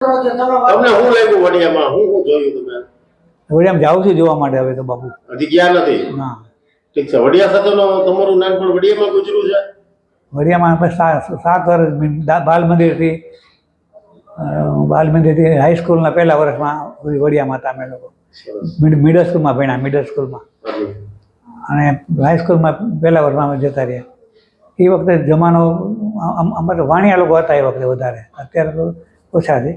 તમને શું લાગ્યું વડિયામાં? હું જોયું તમે? વડિયામાં જાઉં છું જોવા માટે હવે તો બાપુ. હજી ગયા નથી? ના. ઠીક છે. વડિયા સાથે તમારું નાનપણ વડિયામાં ગુજર્યું છે? વડિયામાં આપણે 7 વર્ષ બાલ મંદિરથી હાઈસ્કૂલના પહેલા વર્ષમાં વડિયામાં હતા અમે લોકો. મિડલ સ્કૂલમાં ભણ્યા, મિડલ સ્કૂલમાં, અને હાઈસ્કૂલમાં પહેલા વર્ષમાં અમે જતા રહ્યા. એ વખતે જમાનો અમારે વાણિયા લોકો હતા એ વખતે વધારે, અત્યારે તો ઓછા છે.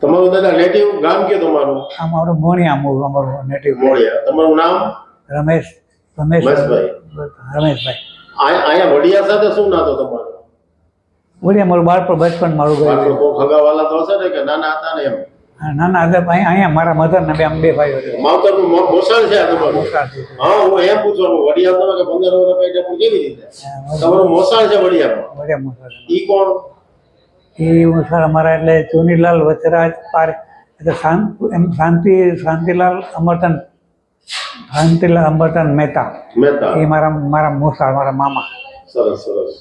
તમારું દાદા નેટિવ ગામ કે તમારું? અમારું મોણિયા, અમારું નેટિવ મોણિયા. તમારું નામ? રમેશભાઈ. અહીંયા વડિયા સાથે શું નાતો તમારો? વડિયા મારું બાળપણ બચપન મારું ગયું. ખગાવાલા તો હશે ને કે નાના હતા ને એમ? નાના હતા અહીંયા મારા મધર ને બે ભાઈઓ છે. માવતરનું મોસાળ છે આ તમારું? હા, હું એમ પૂછું વડિયા તમે કે 15 વર્ષ પહેલા પણ કેવી રીતે તમારું મોસાળ છે વડિયામાં? વડિયા મોસાળ. ઈ કોણ? એ મોસાળ અમારા એટલે ચુનીલાલ વચરાજ પાર એટલે શાંતિલાલ અમરતન મહેતા એ મારા મોસાળ, મારા મામા. સરસ સરસ.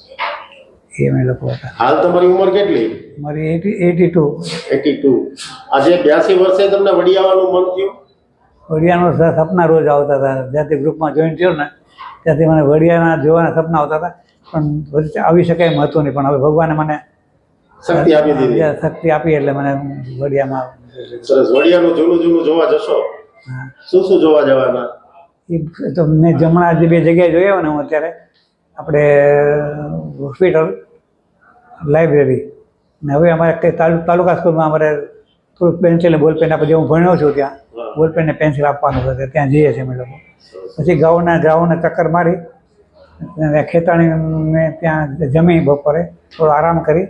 એ અમે લોકો હતા. હાલ તમારી ઉંમર કેટલી? મારી 82. આજે 82 વર્ષે તમને વડિયા આવવાનું મન થયું? વડિયાનો સપના રોજ આવતા હતા. જ્યાંથી ગ્રુપમાં જોઈન થયો ને ત્યાંથી મને વડિયાના જોવાના સપના આવતા હતા, પણ વચ્ચે આવી શકે એમ હતું નહીં. પણ હવે ભગવાને મને શક્તિ આપી દીધી. શક્તિ આપી એટલે મને વડિયામાં. સરસ. વડિયાનું જૂનું જોવા જશો? શું જોવા જવાના? એ તો મેં જમણા જે 2 જગ્યાએ જોયા ને હું અત્યારે, આપણે હોસ્પિટલ, લાઇબ્રેરી, ને હવે અમારે તાલુકા સ્કૂલમાં અમારે થોડુંક પેન્સિલ બોલપેન આપણે જે હું ભણ્યો છું ત્યાં બોલપેન ને પેન્સિલ આપવાનું છે, ત્યાં જઈએ છીએ અમે લોકો. પછી ગાઉના ચક્કર મારી ખેતાણીને ત્યાં જમી બપોરે થોડો આરામ કરી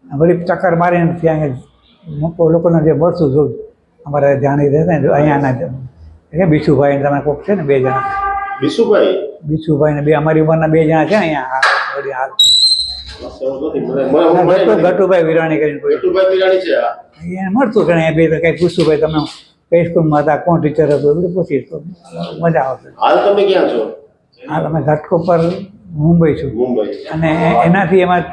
વળી ચક્કર મારીને ત્યાં લોકોને જે મળશું જોઉં અમારે જાણી રહેશે ને અહીંયાના બીસુભાઈ તમે કોક છે ને 2 જણા. બીસુભાઈ ને અમારી ઉંમરના 2 જણા છે અહીંયા હાલ. ગટુભાઈ વિરાણી કરીને એને મળતું કે બે કંઈ પૂછતું ભાઈ તમે કઈ સ્કૂલમાં હતા, કોણ ટીચર હતું, બધું પૂછીશ તો મજા આવશે. હાલ તમે ક્યાં છો? હાલ અમે ઘાટકોપર મુંબઈ છું. અને એનાથી એમાં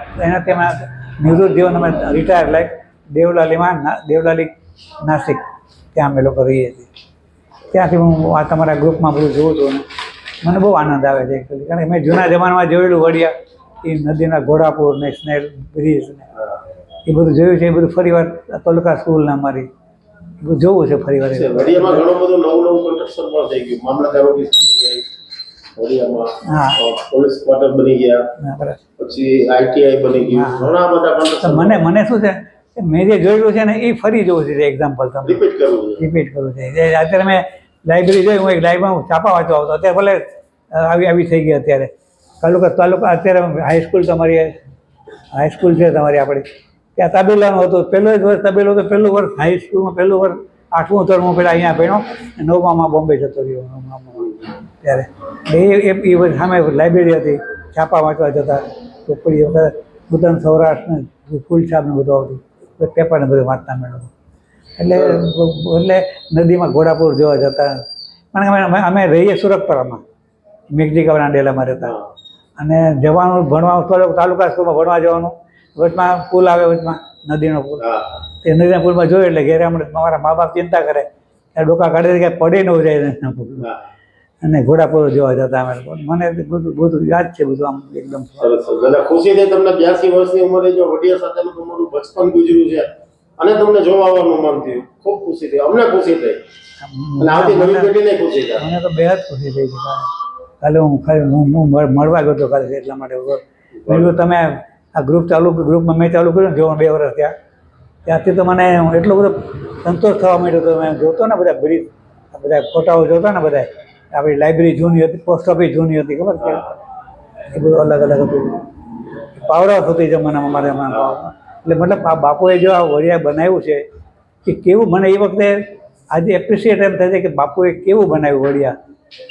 નિવૃત્ત જીવન અમે રિટાયર લાઈક દેવલાલી નાસિક, ત્યાં અમે લોકો રહીએ છીએ. ત્યાંથી હું આ તમારા ગ્રુપમાં બધું જોઉં છું ને મને બહુ આનંદ આવે છે એકચ્યુઅલી, કારણ કે મેં જૂના જમાનામાં જોયેલું વડિયા, એ નદીના ઘોડાપુર ને સ્નેલ બ્રિજ ને એ બધું જોયું છે. એ બધું ફરીવાર તાલુકા સ્કૂલને અમારી એ બધું જોવું છે ફરીવાર. વડિયામાં ઘણું બધું નવું કન્સ્ટ્રક્શન પણ થઈ ગયું. મામલતદાર ઓફિસ બની ગઈ વડિયામાં, પોલીસ ક્વાર્ટર બની ગયા, પછી આઈટીઆઈ બની ગયું, ઘણા બધા કન્સ્ટ્રક્શન. મને શું છે કે મેં જે જોયેલું છે ને એ ફરી જોવું છે. એક્ઝામ્પલ તમે રિપીટ કરવું છે. અત્યારે મેં લાઇબ્રેરી જોઈ, હું એક લાઇબ્રેરીમાં છાપા વાંચવા આવતો, અત્યારે ભલે આવી થઈ ગઈ. અત્યારે તાલુકા અત્યારે હાઈસ્કૂલ હાઈસ્કૂલ છે તમારી આપણી, ત્યાં તબેલાનું હતું. પહેલું જ વર્ષ તબેલો હતો, પહેલું વર્ષ હાઈસ્કૂલમાં, પહેલું વર્ષ 8મું 3મું પહેલાં અહીંયા ભણ્યો, 9માં બોમ્બે જતો રહ્યો. ત્યારે એ સામે લાઇબ્રેરી હતી, છાપા વાંચવા જતા ચોપડી વખત બુધન સૌરાષ્ટ્ર ફૂલ છાપને બધું આવતું, પેપરને બધું વાંચતા મેળવતું. એટલે નદીમાં ઘોડાપુર જોવા જતા. કારણ કે અમે રહીએ સુરતપરામાં, મેઘજીકાના ડેલામાં રહેતા, અને જવાનું ભણવા તાલુકા સ્કૂલમાં ભણવા જવાનું. વચમાં પુલ આવે, વચમાં નદીનો પુલ, તે નદીના પુલમાં જોયું એટલે ઘેરે મારા મા બાપ ચિંતા કરે ત્યાં ડોકા કાઢી કાંઈ પડી ન જાય, અને ઘોડાપુર જોવા જતા અમે લોકો. મને બધું યાદ છે બધું આમ એકદમ. ખુશી થઈ તમને 82 વર્ષની ઉંમરે જો વડિયા સાથેનું તમારું બચપન ગુજર્યું છે અને તમને જોવા આવવાનું મન થયું, ખૂબ ખુશી થઈ. અમને ખુશી થઈ અને આવતી નવી પેઢીને ખુશી થઈ. મને તો બેહદ ખુશી થઈ છે. કાલે હું મળવા ગયો હતો કાલે, એટલા માટે તમે આ ગ્રુપમાં મેં ચાલુ કર્યું ને જોવા 2 વર્ષ ત્યાંથી તો મને એટલો બધો સંતોષ થવા માંડ્યો હતો. મેં જોતો ને બધા ફોટાઓ જોતા ને બધા, આપણી લાઇબ્રેરી જૂની હતી, પોસ્ટ ઓફિસ જૂની હતી, ખબર છે, એ બધું અલગ હતું. પાવર હાઉસ હતી જમાનામાં મારે એટલે મતલબ આ બાપુએ જો આ વડિયા બનાવ્યું છે કે કેવું, મને એ વખતે આજે એપ્રિશિએટ એમ થાય છે કે બાપુએ કેવું બનાવ્યું વડિયા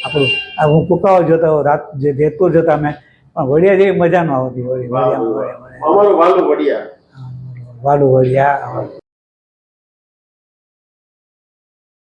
આપણું. આ હું કુકાઓ જોતા હોઉં, રાત જે જેતપુર જતા અમે, પણ વડિયા જેવી મજા ન આવતી. વાલું વડિયા